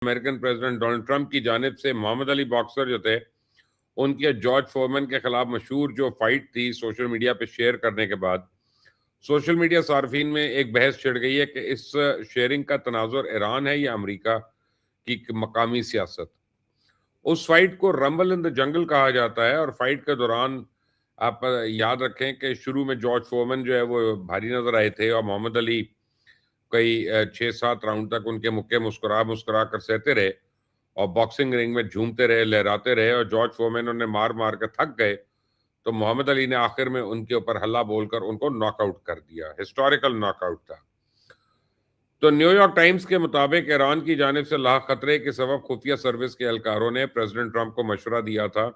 American president Donald Trump की जानिब से मोहम्मद अली बॉक्सर जो थे उनके जॉर्ज फोरमैन के खिलाफ मशहूर जो फाइट थी सोशल मीडिया पे शेयर करने के बाद सोशल मीडिया सार्फिन में एक बहस छिड़ गई है कि इस शेयरिंग का तनाजुर ईरान है या अमेरिका की मकामी सियासत। उस फाइट को रंबल इन द जंगल कहा जाता है और फाइट के दौरान आप याद रखें कि शुरू में जॉर्ज फोरमैन जो है वो भारी नजर आए थे और मोहम्मद अली कई 6-7 राउंड तक उनके मुक्के मुस्कुरा मुस्कुरा कर सहते रहे और बॉक्सिंग रिंग में झूमते रहे, लहराते रहे और जॉर्ज फोरमैन उन्हें मार मार कर थक गए तो मोहम्मद अली ने आखिर में उनके ऊपर हल्ला बोलकर उनको नॉकआउट कर दिया। हिस्टोरिकल नॉकआउट था। तो न्यूयॉर्क टाइम्स के मुताबिक ईरान की जानिब से लाख खतरे के सबब खुफिया सर्विस के एहलकारों ने प्रेसिडेंट ट्रंप को मशवरा दिया था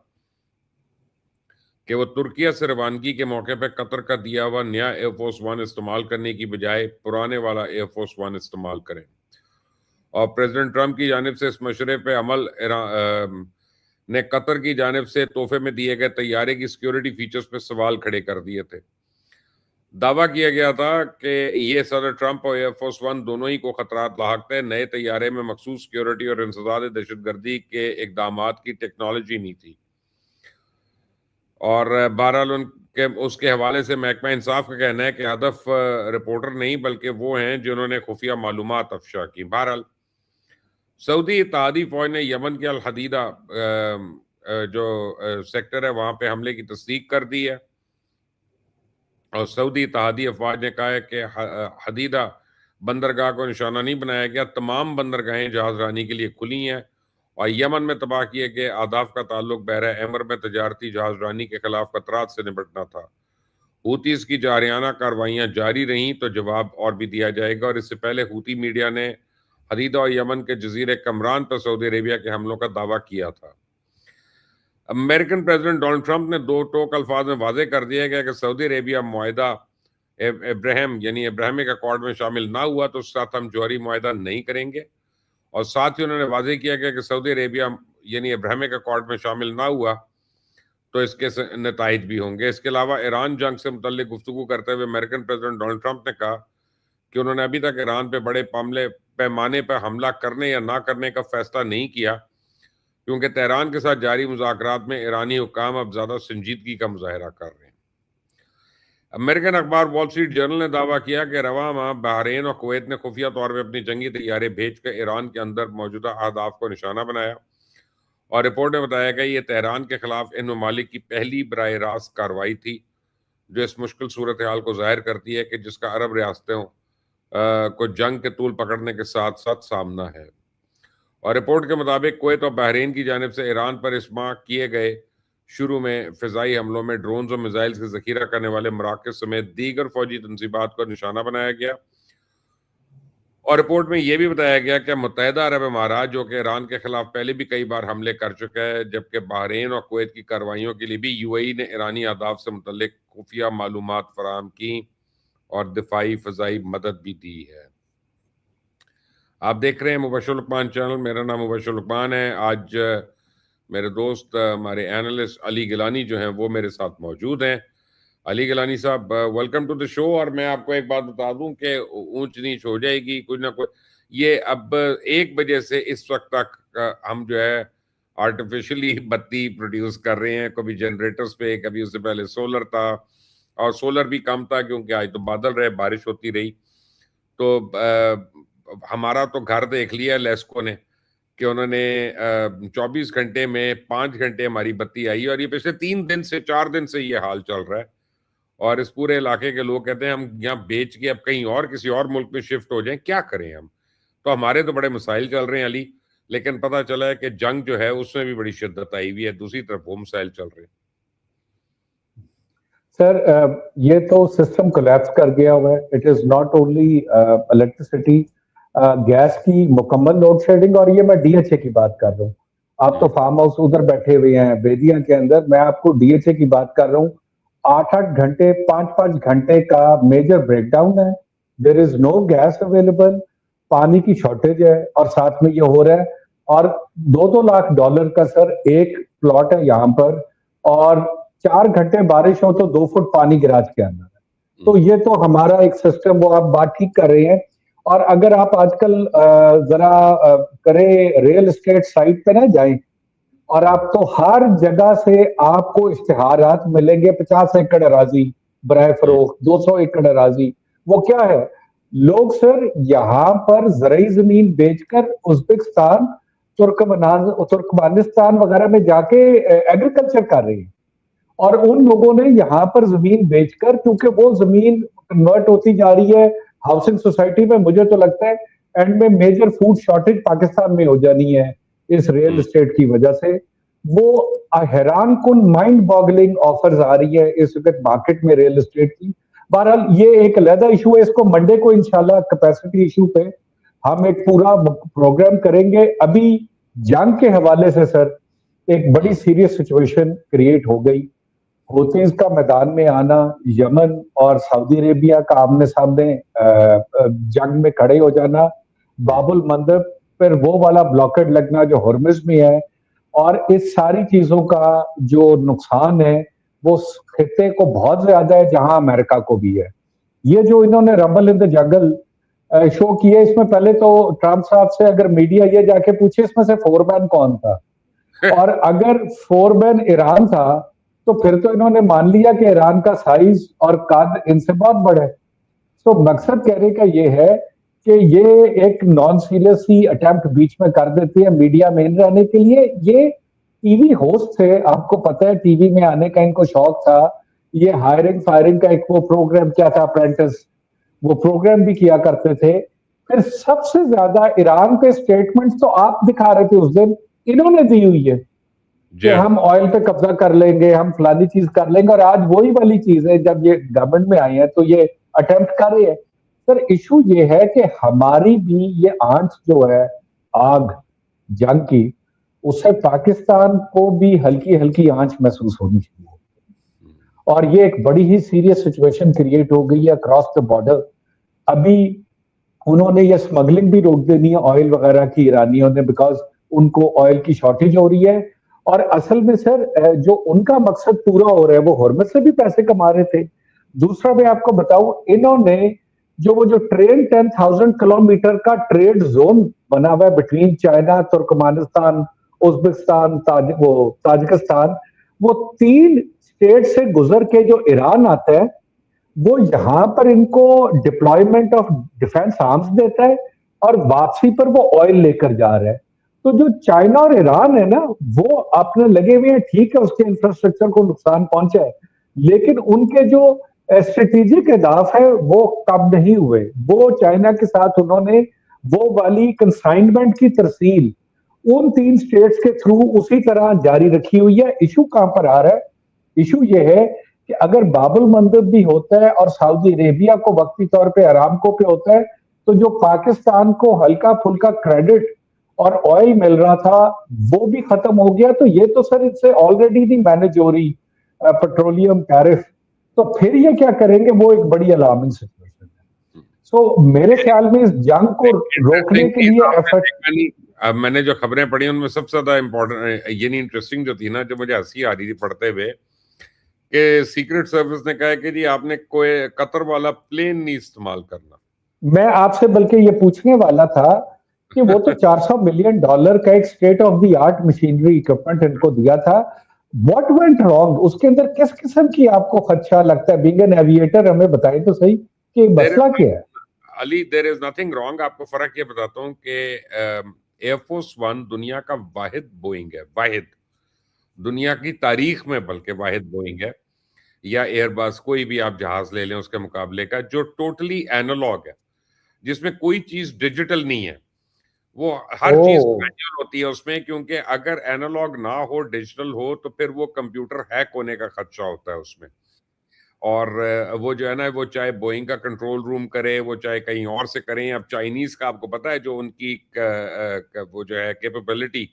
कि वो तुर्किया से रवानगी के मौके पर कतर का दिया हुआ नया एयरफोर्स वन इस्तेमाल करने की बजाय पुराने वाला एयरफोर्स वन इस्तेमाल करें। और प्रेसिडेंट ट्रंप की जानिब से इस मशवरे पे अमल ने कतर की जानिब से तोहफे में दिए गए तैयारे की सिक्योरिटी फीचर्स पे सवाल खड़े कर दिए थे। दावा किया गया था कि ये सदर ट्रंप और एयरफोर्स वन दोनों ही को खतरात लाहक थे। नए तैयारे में मखसूस सिक्योरिटी और इंसदाद दहशतगर्दी के इकदाम की टेक्नोलॉजी नहीं थी और बहरहाल उनके उसके हवाले से महकमा इंसाफ का कहना है कि हदफ रिपोर्टर नहीं बल्कि वो हैं जिन्होंने खुफिया मालूमात अफशा की। बहरहाल सऊदी इत्तेहादी फौज ने यमन के अल हदीदा जो सेक्टर है वहां पे हमले की तस्दीक कर दी है और सऊदी इत्तेहादी अफवाज ने कहा है कि हदीदा बंदरगाह को निशाना नहीं बनाया गया। तमाम बंदरगाहें जहाज रानी के लिए खुली हैं और यमन में तबाह किए गए आदाफ का ताल्लुक बहरा अहमर में तजारती जहाज रानी के खिलाफ खतरात से निपटना था। हूतीस की जारियाना कार्रवाइयां जारी रहीं तो जवाब और भी दिया जाएगा और इससे पहले हूती मीडिया ने हदीदा और यमन के जजीरे कमरान पर सऊदी अरेबिया के हमलों का दावा किया था। अमेरिकन प्रेसिडेंट डोनाल्ड ट्रंप ने दो टोक अल्फाज में वाजे कर दिया गया कि सऊदी अरेबिया मुआहदा इब्राहिम यानी इब्राहिमिक अकॉर्ड में शामिल ना हुआ तो उसके साथ हम जौहरी मुआहदा नहीं करेंगे और साथ ही उन्होंने वाजे किया गया कि सऊदी अरेबिया यानी इब्राहिमिक अकॉर्ड में शामिल ना हुआ तो इसके नताइज भी होंगे। इसके अलावा ईरान जंग से मुतल्लिक गुफ्तगू करते हुए अमेरिकन प्रेसिडेंट डोनाल्ड ट्रंप ने कहा कि उन्होंने अभी तक ईरान पे बड़े पैमाने पर हमला करने या ना करने का फैसला नहीं किया क्योंकि तेहरान के साथ जारी मुज़ाकरात में ईरानी हुक्काम अब ज्यादा संजीदगी का मुजाहरा कर रहे हैं। अमेरिकन अखबार वॉल स्ट्रीट जर्नल ने दावा किया कि रवा माह बहरीन और कुवैत ने खुफिया तौर पर अपनी जंगी तैयारे भेजकर ईरान के अंदर मौजूदा अहदाफ को निशाना बनाया और रिपोर्ट में बताया गया ये तेहरान के खिलाफ इन ममालिक की पहली बराह रास्त कार्रवाई थी जो इस मुश्किल सूरत हाल को जाहिर करती है कि जिसका अरब रियासतों को जंग के तूल पकड़ने के साथ साथ सामना है। और रिपोर्ट के मुताबिक कुवैत और बहरीन की जानिब से ईरान पर इस माह किए गए शुरू में फिजाई हमलों में ड्रोन्स और मिसाइल्स के जखीरा करने वाले मराकज समेत दीगर फौजी तंजीबात को निशाना बनाया गया। और रिपोर्ट में यह भी बताया गया कि मुत्तहिदा अरब अमारात जो कि ईरान के खिलाफ पहले भी कई बार हमले कर चुका है जबकि बहरीन और कुवैत की कार्रवाइयों के लिए भी यूएई ने ईरानी अहदाफ से मुतल्लिक खुफिया मालूमात फराहम की और दिफाई फजाई मदद भी दी है। आप देख रहे हैं मुबश्शिर लुकमान चैनल। मेरा नाम मुबश्शिर लुकमान है। आज मेरे दोस्त हमारे एनालिस्ट अली गिलानी जो हैं वो मेरे साथ मौजूद हैं। अली गिलानी साहब वेलकम टू द शो। और मैं आपको एक बात बता दूं कि ऊंच नीच हो जाएगी कुछ ना कुछ। ये अब 1 बजे से इस वक्त तक हम जो है आर्टिफिशियली बत्ती प्रोड्यूस कर रहे हैं, कभी जनरेटर्स पे, कभी उससे पहले सोलर था और सोलर भी कम था क्योंकि आज तो बादल रहे, बारिश होती रही। तो हमारा तो घर देख लिया लेस्को ने कि उन्होंने 24 घंटे में 5 घंटे हमारी बत्ती आई और ये पिछले 3 दिन से 4 दिन से ये हाल चल रहा है और इस पूरे इलाके के लोग कहते हैं हम यहाँ बेच के अब कहीं और किसी और मुल्क में शिफ्ट हो जाएं, क्या करें हम। तो हमारे तो बड़े मसाइल चल रहे हैं अली, लेकिन पता चला है कि जंग जो है उसमें भी बड़ी शिद्दत आई हुई है, दूसरी तरफ वो मसाइल चल रहे हैं। सर ये तो सिस्टम कोलैप्स कर गया हुआ है। It is not only electricity, gas की मुकम्मल लोड शेडिंग, और ये मैं डीएचए की बात कर रहा हूँ। आप तो फार्म हाउस उधर बैठे हुए हैं बेदिया के अंदर, मैं आपको डीएचए की बात कर रहा हूँ। 8-8 घंटे 5-5 घंटे का मेजर ब्रेकडाउन है। There is no gas available, पानी की शॉर्टेज है और साथ में ये हो रहा है। और $2-2 लाख का सर एक प्लॉट है यहाँ पर, और 4 घंटे बारिश हो तो 2 फुट पानी गैराज के अंदर है। तो ये तो हमारा एक सिस्टम, वो आप बात ठीक कर रहे हैं। और अगर आप आजकल जरा करें रियल एस्टेट साइट पे ना जाएं, और आप तो हर जगह से आपको इश्तिहारात मिलेंगे, 50 एकड़ अराजी बराए फरोख्त, 200 एकड़ अराजी। वो क्या है, लोग सर यहाँ पर जरई जमीन बेचकर उज्बेकिस्तान, तुर्कमानिस्तान वगैरह में जाके एग्रीकल्चर कर रहे हैं। और उन लोगों ने यहाँ पर जमीन बेचकर, क्योंकि वो जमीन कन्वर्ट होती जा रही है हाउसिंग सोसाइटी में, मुझे तो लगता है एंड में मेजर फूड शॉर्टेज पाकिस्तान में हो जानी है इस रियल एस्टेट की वजह से। वो हैरान कुन माइंड बॉगलिंग ऑफर्स आ रही है इस वक्त मार्केट में रियल एस्टेट की। बहरहाल ये एक अलग इशू है, इसको मंडे को इंशाल्लाह कैपेसिटी इशू पे हम एक पूरा प्रोग्राम करेंगे। अभी जंग के हवाले से सर एक बड़ी सीरियस सिचुएशन क्रिएट हो गई। हूतीज का मैदान में आना, यमन और सऊदी अरेबिया का आमने सामने जंग में खड़े हो जाना, बाबुल मंदब पर वो वाला ब्लॉकेड लगना जो हॉर्मुज में है, और इस सारी चीजों का जो नुकसान है वो खित्ते को बहुत ज्यादा है, जहां अमेरिका को भी है। ये जो इन्होंने rumble in the jungle show किया, इसमें पहले तो ट्रंप साहब से अगर मीडिया ये जाके पूछे इसमें से फोरमैन कौन था, और अगर फोरमैन ईरान था तो फिर तो इन्होंने मान लिया कि ईरान का साइज और कद इनसे बहुत बड़ा है। तो मकसद कहने का ये है कि ये एक नॉन सीरियस ही अटेम्प्ट बीच में कर देती है मीडिया में रहने के लिए। ये टीवी होस्ट थे, आपको पता है टीवी में आने का इनको शौक था। ये हायरिंग फायरिंग का एक वो प्रोग्राम क्या था, अप्रेंटिस, वो प्रोग्राम भी किया करते थे। फिर सबसे ज्यादा ईरान के स्टेटमेंट्स तो आप दिखा रहे थे उस दिन, इन्होंने दी हुई है कि हम ऑयल पे कब्जा कर लेंगे, हम फलानी चीज कर लेंगे, और आज वही वाली चीज है जब ये गवर्नमेंट में आई है तो ये अटेम्प्ट कर रही है। सर इशू ये है कि हमारी भी ये आंच जो है आग जंग की, उससे पाकिस्तान को भी हल्की हल्की आंच महसूस होनी चाहिए। और ये एक बड़ी ही सीरियस सिचुएशन क्रिएट हो गई है क्रॉस द बॉर्डर। अभी उन्होंने ये स्मगलिंग भी रोक देनी है ऑयल वगैरह की ईरानियों ने, बिकॉज उनको ऑयल की शॉर्टेज हो रही है। और असल में सर जो उनका मकसद पूरा हो रहा है, वो हॉर्मुज से भी पैसे कमा रहे थे। दूसरा मैं आपको बताऊं, इन्होंने जो ट्रेन 10,000 किलोमीटर का ट्रेड जोन बना हुआ है between China, Turkmenistan, Uzbekistan, Tajikistan, वो 3 स्टेट से गुजर के जो ईरान आता है, वो यहां पर इनको डिप्लॉयमेंट ऑफ डिफेंस आर्म्स देता है, और वापसी पर वो ऑयल लेकर जा रहा है। तो जो चाइना और ईरान है ना, वो अपने लगे हुए हैं, ठीक है उसके इंफ्रास्ट्रक्चर को नुकसान पहुंचा है, लेकिन उनके जो स्ट्रेटेजिक अहदाफ है वो कम नहीं हुए। वो चाइना के साथ उन्होंने वो वाली कंसाइनमेंट की तरसील उन 3 स्टेट्स के थ्रू उसी तरह जारी रखी हुई है। इशू कहां पर आ रहा है, इशू ये है कि अगर बाबुल मंदब भी होता है और सऊदी अरेबिया को वक्ती तौर पे अरामको पे होता है, तो जो पाकिस्तान को हल्का फुल्का क्रेडिट और ऑयल मिल रहा था वो भी खत्म हो गया। तो ये तो सर इससे ऑलरेडी नहीं मैनेज हो रही पेट्रोलियम टैरिफ, तो फिर ये क्या करेंगे, वो एक बड़ी अलार्मिंग सिचुएशन है। सो मेरे ख्याल में इस जंग को रोकने के लिए एफर्ट, मैंने जो खबरें पढ़ी उनमें सबसे ज्यादा इंपॉर्टेंट ये नहीं इंटरेस्टिंग जो थी ना, जो मुझे हंसी आ रही थी पढ़ते हुए, कि सीक्रेट सर्विस ने कहा कि जी आपने कोई कतर वाला प्लेन नहीं इस्तेमाल करना। मैं आपसे बल्कि ये पूछने वाला था कि वो तो $400 मिलियन का एक state of the art machinery equipment इनको दिया था। व्हाट वेंट रॉन्ग, उसके अंदर किस किस्म की आपको खदशा लगता है? बीइंग एन एविएटर हमें बताएं तो सही कि मसला क्या है। Ali, there is nothing wrong. आपको फर्क ये बताता हूँ कि एयरफोर्स 1 दुनिया का वाहिद बोइंग है, वाहिद दुनिया की तारीख में, बल्कि वाहिद बोइंग है, या एयरबस, कोई भी आप जहाज ले लें उसके मुकाबले का, जो टोटली एनालॉग है, जिसमें कोई चीज डिजिटल नहीं है। वो हर चीज मैनुअल होती है उसमें, क्योंकि अगर एनालॉग ना हो, डिजिटल हो, तो फिर वो कंप्यूटर हैक होने का खदशा होता है उसमें। और वो जो है ना, वो चाहे बोइंग का कंट्रोल रूम करे, वो चाहे कहीं और से करें। अब चाइनीज का आपको पता है जो उनकी वो जो है कैपेबिलिटी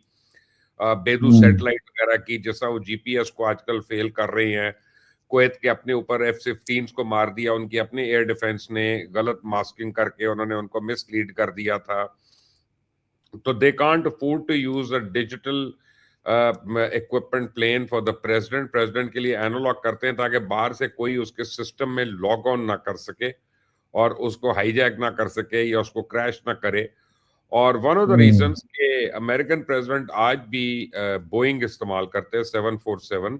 बेदू सैटेलाइट वगैरह की, जैसा वो जीपीएस को आजकल फेल कर रहे हैं। कुवैत के अपने ऊपर F-15 को मार दिया, उनकी अपने एयर डिफेंस ने गलत मास्किंग करके उन्होंने उनको मिसलीड कर दिया था। तो they can't afford to use a digital equipment plane for the president के लिए एनालॉग करते हैं ताकि बाहर से कोई उसके सिस्टम में लॉग ऑन ना कर सके और उसको हाईजैक ना कर सके या उसको क्रैश ना करे। और वन ऑफ द रीजंस के अमेरिकन प्रेसिडेंट आज भी बोइंग इस्तेमाल करते हैं 747,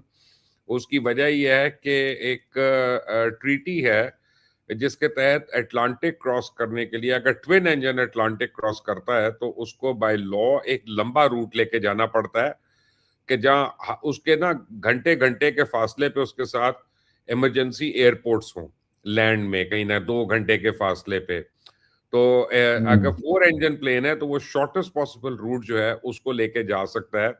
उसकी वजह यह है कि एक ट्रीटी है जिसके तहत अटलांटिक क्रॉस करने के लिए अगर ट्विन इंजन अटलांटिक क्रॉस करता है तो उसको बाय लॉ एक लंबा रूट लेके जाना पड़ता है कि जहां उसके ना घंटे घंटे के फासले पे उसके साथ इमरजेंसी एयरपोर्ट्स हों, लैंड में कहीं ना 2 घंटे के फासले पे। तो अगर 4 इंजन प्लेन है तो वो शॉर्टेस्ट पॉसिबल रूट जो है उसको लेके जा सकता है।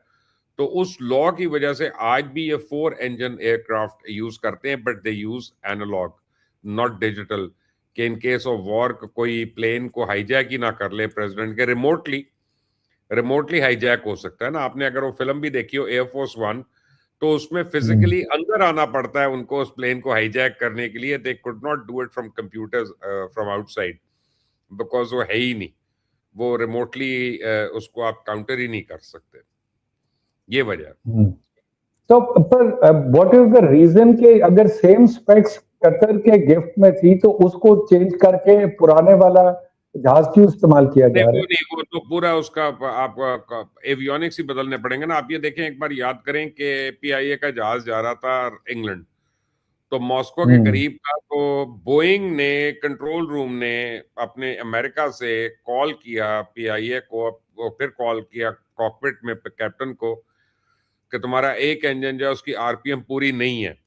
तो उस लॉ की वजह से आज भी ये 4 इंजन एयरक्राफ्ट यूज करते हैं, but they use analogue not digital, कि इन केस ऑफ वॉर कोई प्लेन को हाईजैक ही ना कर ले प्रेसिडेंट के, रिमोटली हाईजैक हो सकता है ना। आपने अगर वो फिल्म भी देखी हो एयरफोर्स 1, तो उसमें फिजिकली अंदर आना पड़ता है उनको उस प्लेन को हाईजैक करने के लिए। दे could not do it from computers from outside, because वो है ही नहीं, वो रिमोटली उसको आप काउंटर ही नहीं कर सकते, ये वजह। तो पर व्हाट इज द रीजन कि अगर सेम स्पेक्स कतर के गिफ्ट में थी तो उसको चेंज करके पुराने वाला जहाज क्यों इस्तेमाल किया जा रहा है? नहीं, वो तो पूरा उसका आप एवियोनिक्स ही बदलने पड़ेंगे ना। आप ये देखें, एक बार याद करें कि PIA का जहाज जा रहा था इंग्लैंड, तो मॉस्को के करीब था, तो बोइंग ने कंट्रोल रूम ने अपने अमेरिका से कॉल किया PIA को, फिर कॉल किया कॉकपिट में कैप्टन को कि तुम्हारा एक इंजन जो है उसकी RPM पूरी नहीं है,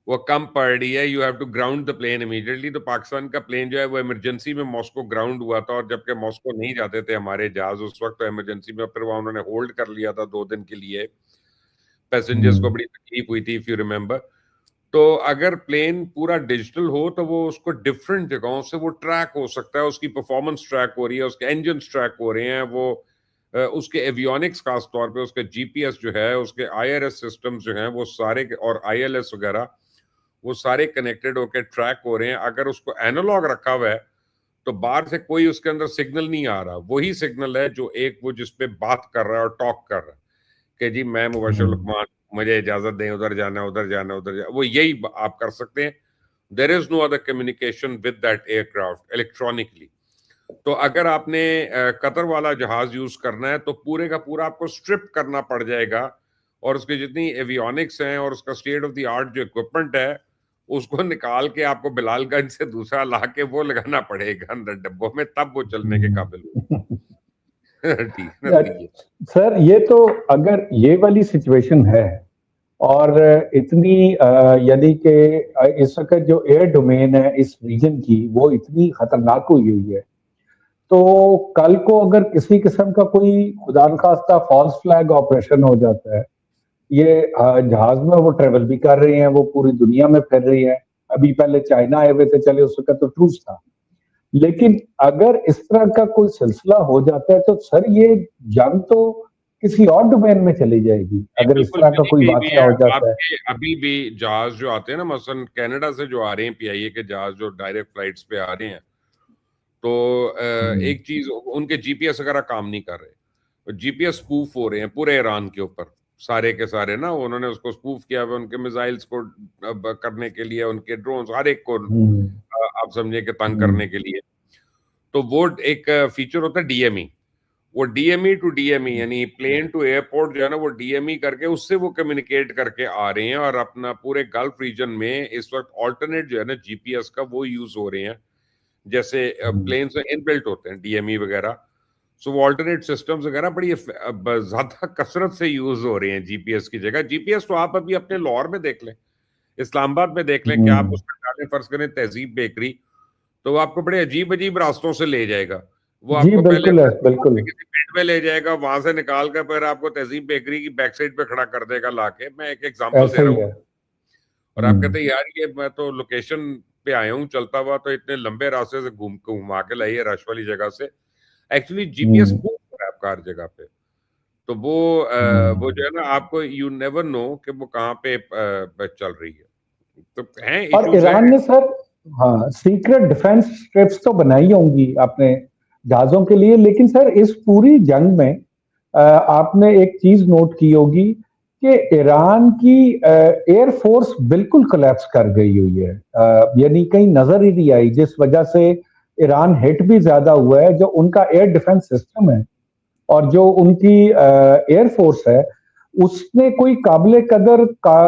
वो कम पड़ रही है, you have to ground the plane immediately. तो पाकिस्तान का प्लेन जो है वो इमरजेंसी में मॉस्को ग्राउंड हुआ था, और जबकि मॉस्को नहीं जाते थे हमारे जहाज उस वक्त, तो इमरजेंसी में फिर वहां उन्होंने होल्ड कर लिया था 2 दिन के लिए। पैसेंजर्स को बड़ी तकलीफ हुई थी, इफ यू रिमेंबर। तो अगर प्लेन पूरा डिजिटल हो तो वो उसको डिफरेंट जगहों से वो ट्रैक हो सकता है, उसकी परफॉर्मेंस ट्रैक हो रही है, उसके इंजन ट्रैक हो रहे हैं, वो उसके एवियोनिक्स खास तौर पे, उसके GPS जो है, उसके IRS सिस्टम्स जो हैं वो सारे, और ILS वगैरह वो सारे कनेक्टेड होकर ट्रैक हो रहे हैं। अगर उसको एनालॉग रखा हुआ है तो बाहर से कोई उसके अंदर सिग्नल नहीं आ रहा, वही सिग्नल है जो एक वो जिसपे बात कर रहा है और टॉक कर रहा है कि जी मैं मुबशर लुकमान, मुझे इजाजत दें, उधर जाना उधर जाना उधर जाना, वो यही आप कर सकते हैं। There is no other communication with that aircraft electronically. तो अगर आपने कतर वाला जहाज यूज करना है तो पूरे का पूरा आपको स्ट्रिप करना पड़ जाएगा, और उसके जितनी एवियोनिक्स हैं और उसका स्टेट ऑफ द आर्ट जो इक्विपमेंट है उसको निकाल के आपको बिलालगंज से दूसरा ला के वो लगाना पड़ेगा अंदर डब्बों में, तब वो चलने के काबिल हो। ठीक है ना। सर ये तो अगर ये वाली सिचुएशन है और इतनी यदि के इस वक्त जो एयर डोमेन है इस रीजन की वो इतनी खतरनाक हुई है, तो कल को अगर किसी किस्म का कोई खुदा न खास्ता फॉल्स फ्लैग ऑपरेशन हो जाता है, ये जहाज में वो ट्रेवल भी कर रही हैं, वो पूरी दुनिया में फिर रही है। अभी पहले चाइना आए हुए थे, चले उस वक्त तो ट्रूस था, लेकिन अगर इस तरह का कोई सिलसिला हो जाता है तो सर ये जंग तो किसी और डोमेन में चली जाएगी अगर इस तरह का कोई वाकया हो जाता है। अभी भी जहाज जो आते हैं ना, मसलन कनाडा से जो आ रहे हैं PIA के जहाज जो डायरेक्ट फ्लाइट्स पे आ रहे हैं, तो एक चीज, उनके GPS वगैरह काम नहीं कर रहे, GPS स्पूफ हो रहे हैं पूरे ईरान के ऊपर, सारे के सारे ना, उन्होंने उसको स्पूफ किया हुआ उनके मिसाइल्स को करने के लिए, उनके ड्रोन हर एक को आप समझे कि तंग करने के लिए। तो वो एक फीचर होता है DME, वो DME टू DME यानी प्लेन टू एयरपोर्ट जो है ना, वो DME करके उससे वो कम्युनिकेट करके आ रहे हैं, और अपना पूरे गल्फ रीजन में इस वक्त ऑल्टरनेट जो है ना GPS का वो यूज हो रहे हैं, जैसे प्लेन से इनबिल्ट होते हैं DME वगैरह, सो वो ऑल्टरनेट सिस्टम्स वगैरह बड़ी ज्यादा कसरत से यूज हो रहे हैं GPS की जगह। GPS तो आप अभी अपने लाहौर में देख लें, इस्लामाबाद में देख लें कि आप उसका डालें फर्ज करें तहजीब बेकरी, तो वो आपको बड़े अजीब अजीब रास्तों से ले जाएगा। वो आपको पहले किसी पेट में ले जाएगा, वहां से निकाल कर फिर आपको तहजीब बेकरी की बैक साइड पे खड़ा कर देगा लाके। मैं एक एग्जांपल दे रहा हूँ, और आप कहते हैं यार ये मैं तो लोकेशन पे आया हूँ चलता हुआ, तो इतने लंबे रास्ते से घुमा के लाई है रश वाली जगह से। एक्चुअली GPS हो रहा है आपका हर जगह पे, तो वो जो है ना, आपको यू नेवर नो कि वो कहाँ पे चल रही है। तो हैं और ईरान ने सर सीक्रेट डिफेंस स्ट्रिप्स तो बनाई होंगी अपने जहाजों के लिए, लेकिन सर इस पूरी जंग में आपने एक चीज नोट की होगी कि ईरान की एयर फोर्स बिल्कुल कोलैप्स कर गई हुई है, यानी कहीं नजर ही नहीं आई, जिस वजह से ईरान हिट भी ज्यादा हुआ है। जो उनका एयर डिफेंस सिस्टम है और जो उनकी एयर फोर्स है, उसने कोई काबिल कदर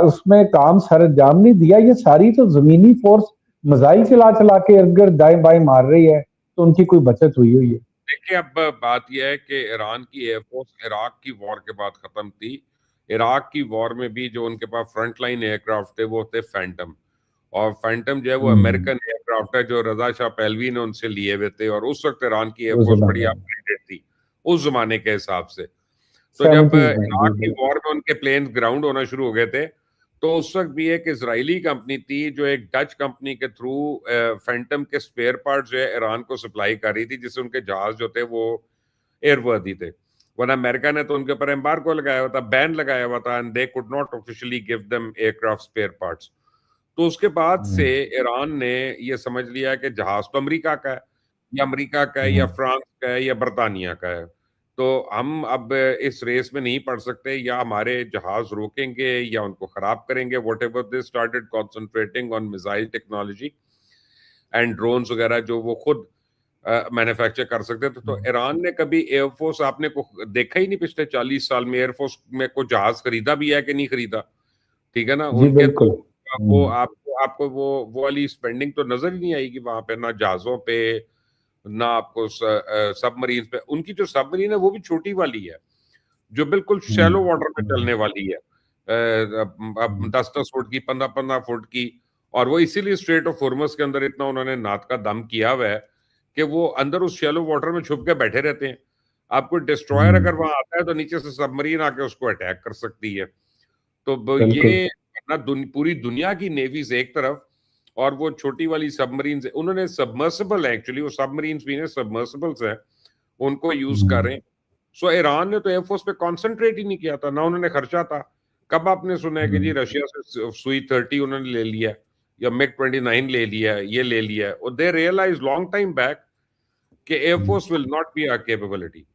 उसमें काम सर अंजाम नहीं दिया। ये सारी तो जमीनी फोर्स मिसाइल चला चला के इर्द गिर्द दाएं बाएं मार रही है, तो उनकी कोई बचत हुई हुई है? देखिए, अब बात यह है कि ईरान की एयरफोर्स इराक की वॉर के बाद खत्म थी। इराक की वॉर में भी जो उनके पास फ्रंट लाइन एयरक्राफ्ट थे वो थे फैंटम, और फैंटम जो है वो अमेरिकन एयरक्राफ्ट है जो रजा शाह पहलवी ने उनसे लिए हुए थे, और उस वक्त ईरान की उस एयरफोर्स बड़ी जमाने में अपग्रेडेड थी उस जमाने के हिसाब से। तो जब 70s में, जी इराक की बिल्कुल। वॉर में उनके प्लेन ग्राउंड होना शुरू हो गए थे, तो उस वक्त भी एक इजरायली कंपनी थी जो एक डच कंपनी के थ्रू फैंटम के स्पेयर पार्ट जो है ईरान को सप्लाई कर रही थी, जिससे उनके जहाज जो थे वो एयरवर्दी थे। वरना अमेरिका ने तो उनके ऊपर एम्बार्गो लगाया हुआ था, बैन लगाया हुआ था, and they could not officially give them aircraft spare parts. तो उसके बाद से ईरान ने ये समझ लिया कि जहाज तो अमेरिका का है, या अमेरिका का है, या फ्रांस का है, या बर्तानिया का है। तो हम अब इस रेस में नहीं पड़ सकते, या हमारे जहाज रोकेंगे या उनको खराब करेंगे। What ever they started concentrating on missile technology and drones वगैरह जो वो खुद मैन्युफैक्चर कर सकते थे। तो ईरान ने कभी एयरफोर्स आपने को देखा ही नहीं पिछले 40 साल में, एयरफोर्स में कोई जहाज खरीदा भी है कि नहीं खरीदा, ठीक है ना। जी उनके तो बिल्कुल। वो आपको आपको वो वाली स्पेंडिंग तो नजर ही नहीं आएगी वहां पे, ना जहाजों पे, ना आपको सबमरीन पे। उनकी जो सबमरीन है वो भी छोटी वाली है, जो बिल्कुल शैलो वाटर में चलने वाली है, अब 10-10 फुट की, 15-15 फुट की। और वो इसीलिए स्ट्रेट ऑफ हॉर्मस के अंदर इतना उन्होंने नाद का दम किया हुआ है कि वो अंदर उस शैलो वाटर में छुप के बैठे रहते हैं। आपको डिस्ट्रॉयर अगर वहां आता है तो नीचे से सबमरीन आके उसको अटैक कर सकती है। तो बिल्कुल। ये ना पूरी दुनिया की नेवीज एक तरफ, और वो छोटी वाली सबमरीन, उन्होंने सबमर्सिबल है, एक्चुअली वो सबमरीन भी सबमर्सिबल्स है, उनको यूज कर रहे हैं। सो ईरान ने तो एयरफोर्स पे कॉन्सेंट्रेट ही नहीं किया था, ना उन्होंने खर्चा था। कब आपने सुना है कि जी रशिया से सुई 30 उन्होंने ले लिया, या MiG-29 ले लिया, ये ले लिया? और they realize long time back कि air force will not be our capability.